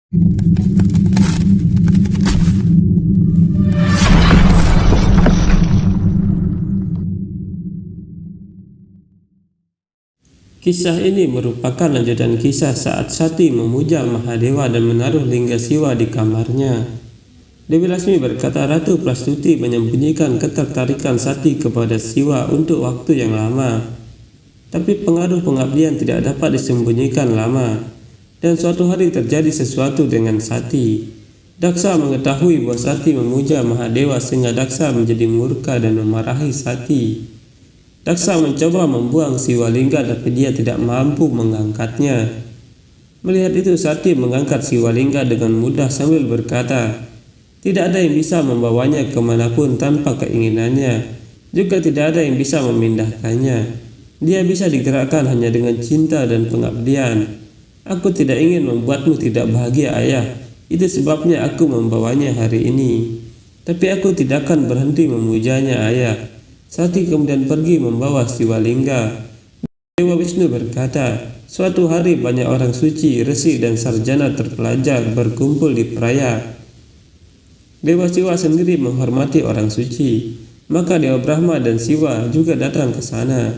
Kisah ini merupakan lanjutan kisah saat Sati memuja Mahadewa dan menaruh lingga Siwa di kamarnya. Dewi Lasmi berkata Ratu Prastuti menyembunyikan ketertarikan Sati kepada Siwa untuk waktu yang lama. Tapi pengaruh pengabdian tidak dapat disembunyikan lama. Dan suatu hari terjadi sesuatu dengan Sati. Daksa mengetahui bahwa Sati memuja Mahadewa sehingga Daksa menjadi murka dan memarahi Sati. Daksa mencoba membuang Siwalingga tapi dia tidak mampu mengangkatnya. Melihat itu Sati mengangkat Siwalingga dengan mudah sambil berkata, tidak ada yang bisa membawanya kemanapun tanpa keinginannya. Juga tidak ada yang bisa memindahkannya. Dia bisa digerakkan hanya dengan cinta dan pengabdian. Aku tidak ingin membuatmu tidak bahagia ayah. Itu sebabnya aku membawanya hari ini. Tapi aku tidak akan berhenti memujanya ayah. Sati kemudian pergi membawa Siwalingga. Dewa Wisnu berkata, suatu hari banyak orang suci, resi dan sarjana terpelajar berkumpul di Praya. Dewa Siwa sendiri menghormati orang suci, maka Dewa Brahma dan Siwa juga datang ke sana.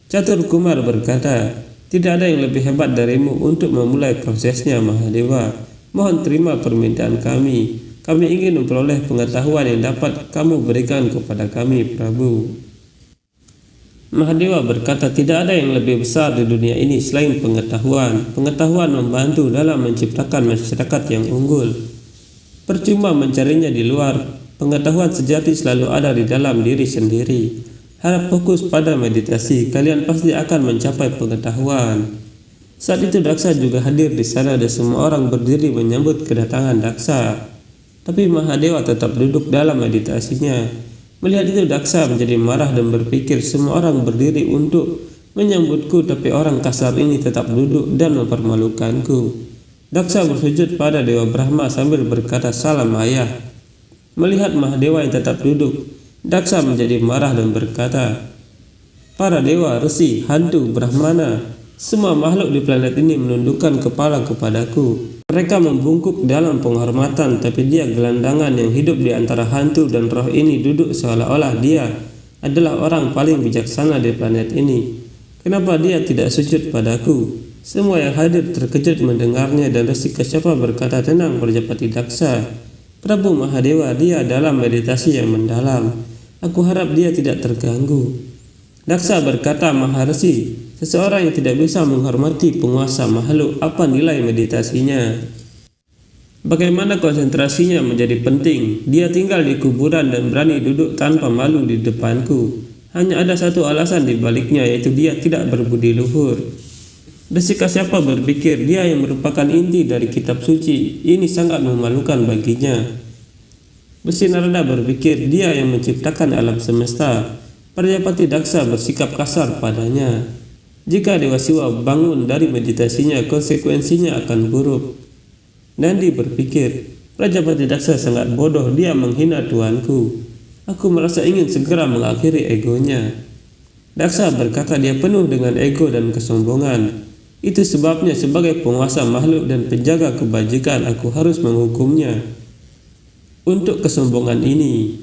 Catur Kumar berkata, tidak ada yang lebih hebat darimu untuk memulai prosesnya Mahadewa. Mohon terima permintaan kami. Kami ingin memperoleh pengetahuan yang dapat kamu berikan kepada kami, Prabu. Mahadewa berkata, tidak ada yang lebih besar di dunia ini selain pengetahuan. Pengetahuan membantu dalam menciptakan masyarakat yang unggul. Percuma mencarinya di luar. Pengetahuan sejati selalu ada di dalam diri sendiri. Harap fokus pada meditasi, kalian pasti akan mencapai pengetahuan. Saat itu Daksa juga hadir di sana dan semua orang berdiri menyambut kedatangan Daksa. Tapi Mahadewa tetap duduk dalam meditasinya. Melihat itu Daksa menjadi marah dan berpikir semua orang berdiri untuk menyambutku, tapi orang kasar ini tetap duduk dan mempermalukanku. Daksa bersujud pada Dewa Brahma sambil berkata salam ayah. Melihat Mahadewa yang tetap duduk, Daksa menjadi marah dan berkata, para dewa, resi, hantu, brahmana, semua makhluk di planet ini menundukkan kepala kepadaku. Mereka membungkuk dalam penghormatan, tapi dia gelandangan yang hidup di antara hantu dan roh ini duduk seolah-olah dia adalah orang paling bijaksana di planet ini. Kenapa dia tidak sujud padaku? Semua yang hadir terkejut mendengarnya dan Resi Kasyapa berkata, tenang Prajapati Daksa. Prabu Mahadewa, dia dalam meditasi yang mendalam. Aku harap dia tidak terganggu. Daksa berkata, Maharesi, seseorang yang tidak bisa menghormati penguasa makhluk, apa nilai meditasinya? Bagaimana konsentrasinya menjadi penting? Dia tinggal di kuburan dan berani duduk tanpa malu di depanku. Hanya ada satu alasan di baliknya, yaitu dia tidak berbudi luhur. Resi Kasyapa berpikir, dia yang merupakan inti dari kitab suci, ini sangat memalukan baginya. Resi Narada berpikir, dia yang menciptakan alam semesta. Prajapati Daksa bersikap kasar padanya. Jika Dewa Siwa bangun dari meditasinya, konsekuensinya akan buruk. Nandi berpikir, Prajapati Daksa sangat bodoh, dia menghina Tuanku. Aku merasa ingin segera mengakhiri egonya. Daksa berkata dia penuh dengan ego dan kesombongan. Itu sebabnya sebagai penguasa makhluk dan penjaga kebajikan aku harus menghukumnya. Untuk kesombongan ini,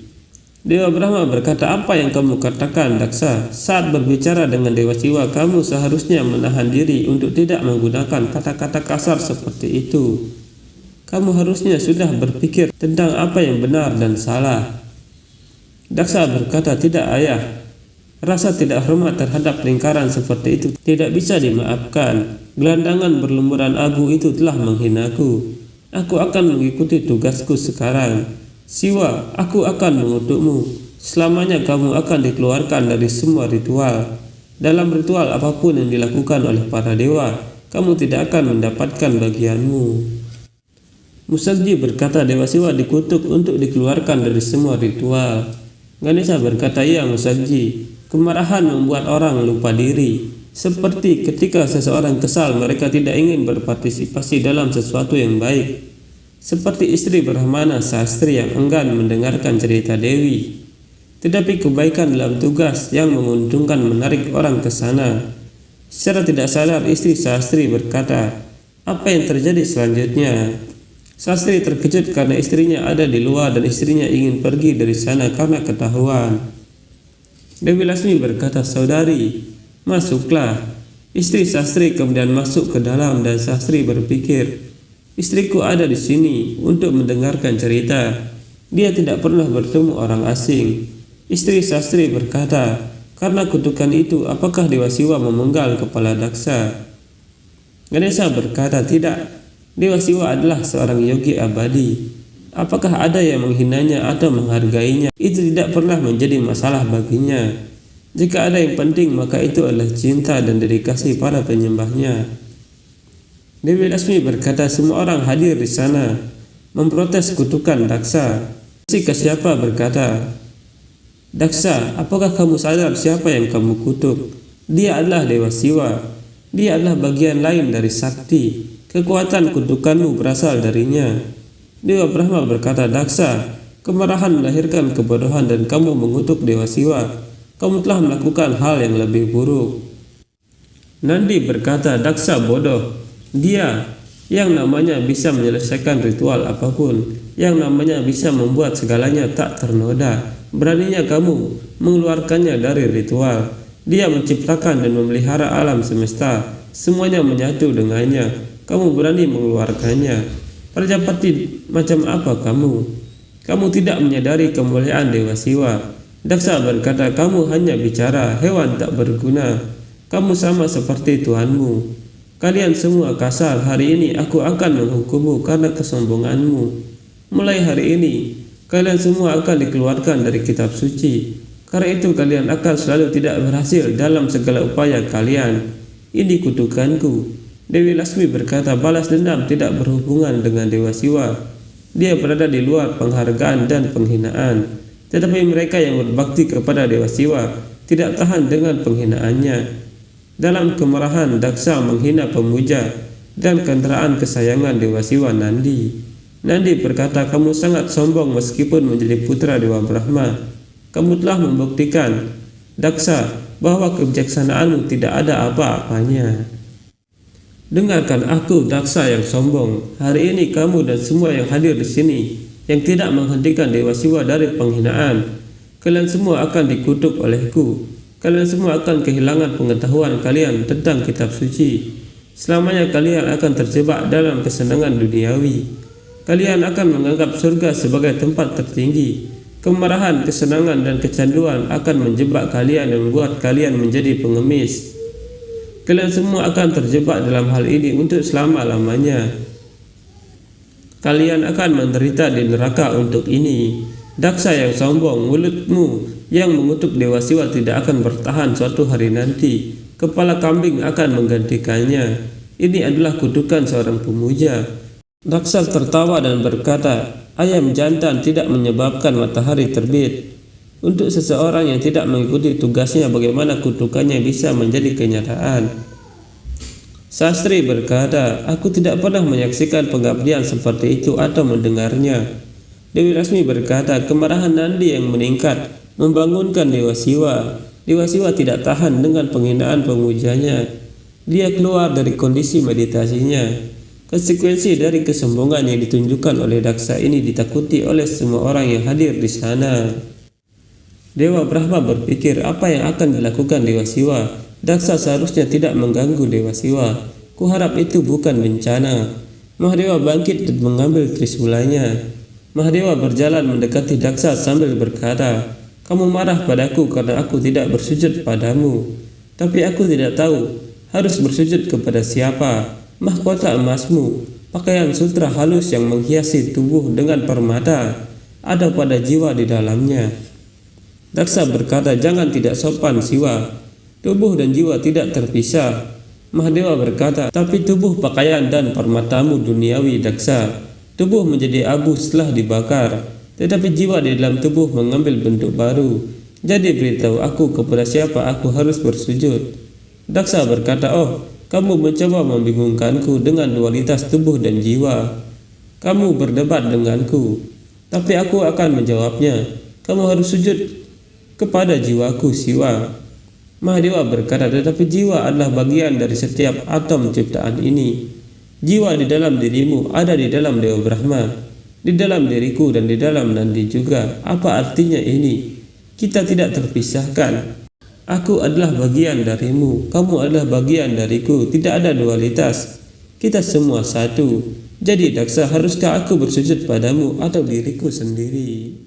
Dewa Brahma berkata, apa yang kamu katakan Daksa? Saat berbicara dengan Dewa Siwa, kamu seharusnya menahan diri untuk tidak menggunakan kata-kata kasar seperti itu. Kamu harusnya sudah berpikir tentang apa yang benar dan salah. Daksa berkata, tidak ayah. Rasa tidak hormat terhadap lingkaran seperti itu tidak bisa dimaafkan. Gelandangan berlumuran abu itu telah menghinaku. Aku akan mengikuti tugasku sekarang. Siwa, aku akan mengutukmu. Selamanya kamu akan dikeluarkan dari semua ritual. Dalam ritual apapun yang dilakukan oleh para dewa, kamu tidak akan mendapatkan bagianmu. Musagji berkata, Dewa Siwa dikutuk untuk dikeluarkan dari semua ritual. Ganesha berkata, ya Musagji, kemarahan membuat orang lupa diri. Seperti ketika seseorang kesal, mereka tidak ingin berpartisipasi dalam sesuatu yang baik. Seperti istri Brahmana Sastri yang enggan mendengarkan cerita Dewi. Tetapi kebaikan dalam tugas yang menguntungkan menarik orang ke sana. Secara tidak sadar istri Sastri berkata, Apa yang terjadi selanjutnya? Sastri terkejut karena istrinya ada di luar dan istrinya ingin pergi dari sana karena ketahuan. Dewi Lasmi berkata, "Saudari, masuklah." Istri Sastri kemudian masuk ke dalam dan Sastri berpikir, istriku ada di sini untuk mendengarkan cerita. Dia tidak pernah bertemu orang asing. Istri Sastri berkata, "Karena kutukan itu, apakah Dewa Siwa memenggal kepala Daksa?" Ganesha berkata, "Tidak. Dewa Siwa adalah seorang yogi abadi. Apakah ada yang menghinanya atau menghargainya? Itu tidak pernah menjadi masalah baginya. Jika ada yang penting, maka itu adalah cinta dan dedikasi para penyembahnya." Dewi Lasmi berkata, "Semua orang hadir di sana memprotes kutukan Daksa." Si Kasyapa berkata, "Daksa, apakah kamu sadar siapa yang kamu kutuk? Dia adalah Dewa Siwa. Dia adalah bagian lain dari sakti. Kekuatan kutukanmu berasal darinya." Dewa Brahma berkata, "Daksa, kemarahan melahirkan kebodohan dan kamu mengutuk Dewa Siwa. Kamu telah melakukan hal yang lebih buruk." Nandi berkata, "Daksa bodoh. Dia yang namanya bisa menyelesaikan ritual apapun, yang namanya bisa membuat segalanya tak ternoda. Beraninya kamu mengeluarkannya dari ritual. Dia menciptakan dan memelihara alam semesta. Semuanya menyatu dengannya. Kamu berani mengeluarkannya. Prajapati macam apa kamu? Kamu tidak menyadari kemuliaan Dewa Siwa." Daksa berkata, "Kamu hanya bicara, hewan tak berguna. Kamu sama seperti Tuhanmu. Kalian semua kasar. Hari ini aku akan menghukummu karena kesombonganmu. Mulai hari ini, kalian semua akan dikeluarkan dari kitab suci. Karena itu kalian akan selalu tidak berhasil dalam segala upaya kalian. Ini kutukanku." Dewi Lasmi berkata, "Balas dendam tidak berhubungan dengan Dewa Siwa. Dia berada di luar penghargaan dan penghinaan. Tetapi mereka yang berbakti kepada Dewa Siwa tidak tahan dengan penghinaannya." Dalam kemarahan, Daksa menghina pemuja dan kendaraan kesayangan Dewa Siwa, Nandi. Nandi berkata, "Kamu sangat sombong meskipun menjadi putra Dewa Brahma. Kamu telah membuktikan, Daksa, bahwa kebijaksanaanmu tidak ada apa-apanya. Dengarkan aku, Daksa yang sombong. Hari ini kamu dan semua yang hadir di sini yang tidak menghentikan Dewa Siwa dari penghinaan, kalian semua akan dikutuk olehku. Kalian semua akan kehilangan pengetahuan kalian tentang kitab suci. Selamanya kalian akan terjebak dalam kesenangan duniawi. Kalian akan menganggap surga sebagai tempat tertinggi. Kemarahan, kesenangan, dan kecanduan akan menjebak kalian dan membuat kalian menjadi pengemis. Kalian semua akan terjebak dalam hal ini untuk selama-lamanya. Kalian akan menderita di neraka untuk ini. Daksa yang sombong, mulutmu yang mengutuk Dewa Siwa tidak akan bertahan suatu hari nanti. Kepala kambing akan menggantikannya. Ini adalah kutukan seorang pemuja." Daksa tertawa dan berkata, "Ayam jantan tidak menyebabkan matahari terbit. Untuk seseorang yang tidak mengikuti tugasnya, bagaimana kutukannya bisa menjadi kenyataan?" Sastri berkata, "Aku tidak pernah menyaksikan pengabdian seperti itu atau mendengarnya." Dewi Lasmi berkata, "Kemarahan Nandi yang meningkat membangunkan Dewa Siwa. Dewa Siwa tidak tahan dengan penghinaan pemujanya. Dia keluar dari kondisi meditasinya. Konsekuensi dari kesombongan yang ditunjukkan oleh Daksa ini ditakuti oleh semua orang yang hadir di sana." Dewa Brahma berpikir, apa yang akan dilakukan Dewa Siwa? Daksa seharusnya tidak mengganggu Dewa Siwa. Kuharap itu bukan bencana. Mahadewa bangkit dan mengambil trisulanya. Mahadewa berjalan mendekati Daksa sambil berkata, "Kamu marah padaku karena aku tidak bersujud padamu. Tapi aku tidak tahu harus bersujud kepada siapa. Mahkota emasmu, pakaian sutra halus yang menghiasi tubuh dengan permata, ada pada jiwa di dalamnya." Daksa berkata, "Jangan tidak sopan, Siwa. Tubuh dan jiwa tidak terpisah." Mahadewa berkata, "Tapi tubuh, pakaian, dan permatamu duniawi, Daksa. Tubuh menjadi abu setelah dibakar, tetapi jiwa di dalam tubuh mengambil bentuk baru. Jadi beritahu aku kepada siapa aku harus bersujud." Daksa berkata, "Oh, kamu mencoba membingungkanku dengan dualitas tubuh dan jiwa. Kamu berdebat denganku, tapi aku akan menjawabnya. Kamu harus sujud kepada jiwaku, Siwa." Mahadewa berkata, "Tetapi jiwa adalah bagian dari setiap atom ciptaan ini. Jiwa di dalam dirimu ada di dalam Dewa Brahma, di dalam diriku dan di dalam Nandi juga. Apa artinya ini? Kita tidak terpisahkan. Aku adalah bagian darimu, kamu adalah bagian dariku. Tidak ada dualitas. Kita semua satu. Jadi Daksa, haruskah aku bersujud padamu atau diriku sendiri?